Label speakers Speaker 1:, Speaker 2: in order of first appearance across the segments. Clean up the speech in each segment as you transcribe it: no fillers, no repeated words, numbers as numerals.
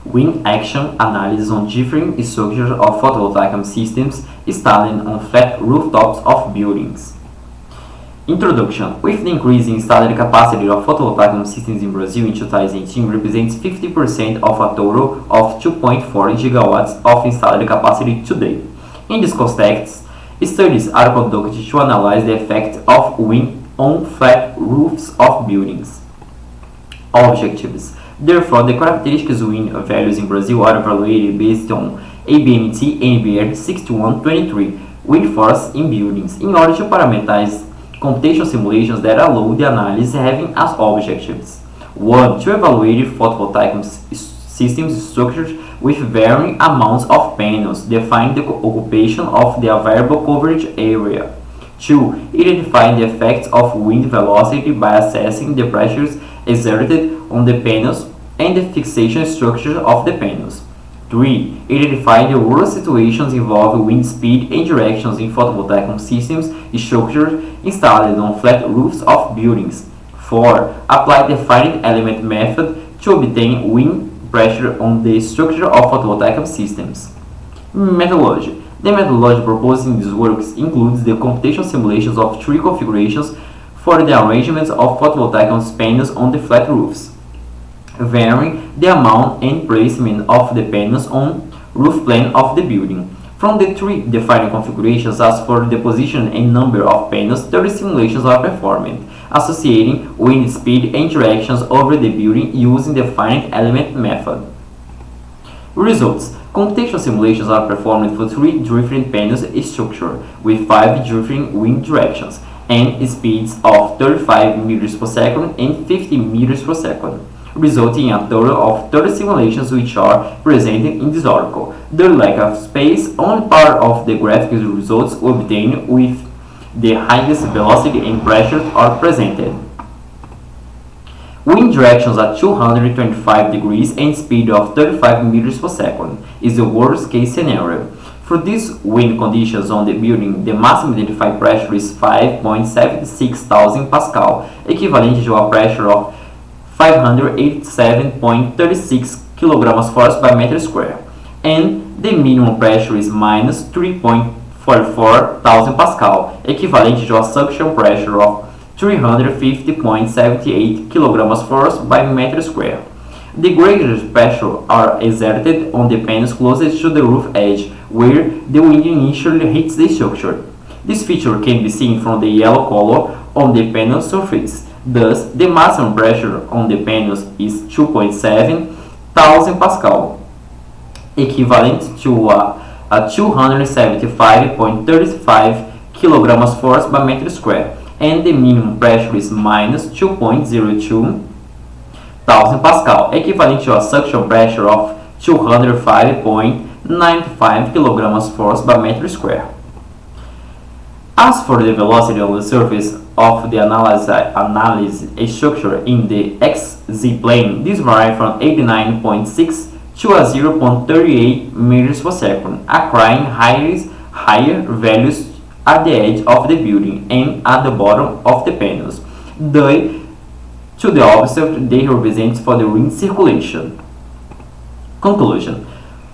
Speaker 1: Wind action analysis on different structures of photovoltaic systems installed on flat rooftops of buildings. Introduction. With the increase in installed capacity of photovoltaic systems in Brazil in 2018 represents 50% of a total of 2.4 gigawatts of installed capacity today. In this context, studies are conducted to analyze the effect of wind on flat roofs of buildings. Objectives. Therefore, the characteristics wind values in Brazil are evaluated based on ABMT NBR 6123 wind force in buildings in order to parameterize computation simulations that allow the analysis having as objectives 1. To evaluate photovoltaic systems structures with varying amounts of panels, define the occupation of the available coverage area. 2. Identify the effects of wind velocity by assessing the pressures exerted on the panels and the fixation structure of the panels. 3. Identify the worst situations involving wind speed and directions in photovoltaic systems structures installed on flat roofs of buildings. 4. Apply the Finite Element Method to obtain wind pressure on the structure of photovoltaic systems. Methodology. The methodology proposed in these works includes the computation simulations of 3 configurations for the arrangements of photovoltaic panels on the flat roofs, varying the amount and placement of the panels on roof plane of the building. From the 3 defined configurations as for the position and number of panels, 30 simulations are performed, associating wind speed and directions over the building using the finite element method. Results. Computation simulations are performed for 3 different panels structure with 5 different wind directions and speeds of 35 meters per second and 50 meters per second, resulting in a total of 30 simulations which are presented in this article. The lack of space only part of the graphical results obtained with the highest velocity and pressure are presented. Wind directions at 225 degrees and speed of 35 meters per second is the worst case scenario. For these wind conditions on the building, the maximum identified pressure is 5.76 thousand Pascal, equivalent to a pressure of 587.36 kilograms force by meter square, and the minimum pressure is minus 3.44 thousand Pascal, equivalent to a suction pressure of 350.78 kilograms force by meter square. The greatest pressure are exerted on the panels closest to the roof edge, where the wind initially hits the structure. This feature can be seen from the yellow color on the panel surface. Thus, the maximum pressure on the panels is 2.7 thousand Pascal, equivalent to a 275.35 kilograms force by meter square, and the minimum pressure is minus 2.02 thousand Pascal, equivalent to a suction pressure of 205.95 kilograms force by meter square. As for the velocity on the surface of the analyzed structure in the XZ plane, this varies from 89.6 to a 0.38 meters per second, acquiring higher values at the edge of the building and at the bottom of the panels, due to the observed they represent for the wind circulation. Conclusion.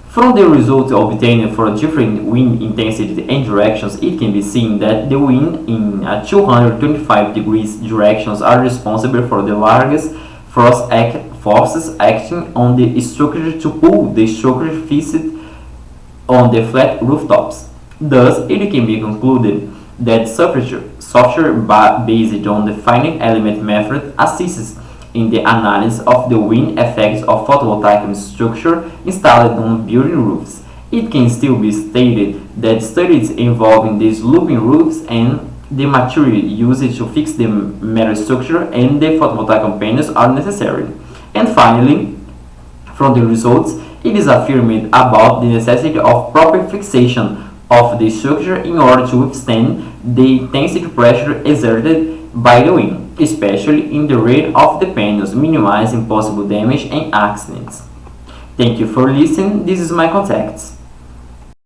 Speaker 1: From the results obtained for different wind intensity and directions, it can be seen that the wind in 225 degrees directions are responsible for the largest forces acting on the structure to pull the structure fixed on the flat rooftops. Thus, it can be concluded that software based on the finite element method assists in the analysis of the wind effects of photovoltaic structure installed on building roofs. It can still be stated that studies involving the sloping roofs and the material used to fix the metal structure and the photovoltaic panels are necessary. And finally, from the results, it is affirmed about the necessity of proper fixation of the structure in order to withstand the intensity pressure exerted by the wind, especially in the rear of the panels, minimizing possible damage and accidents. Thank you for listening. This is my contacts.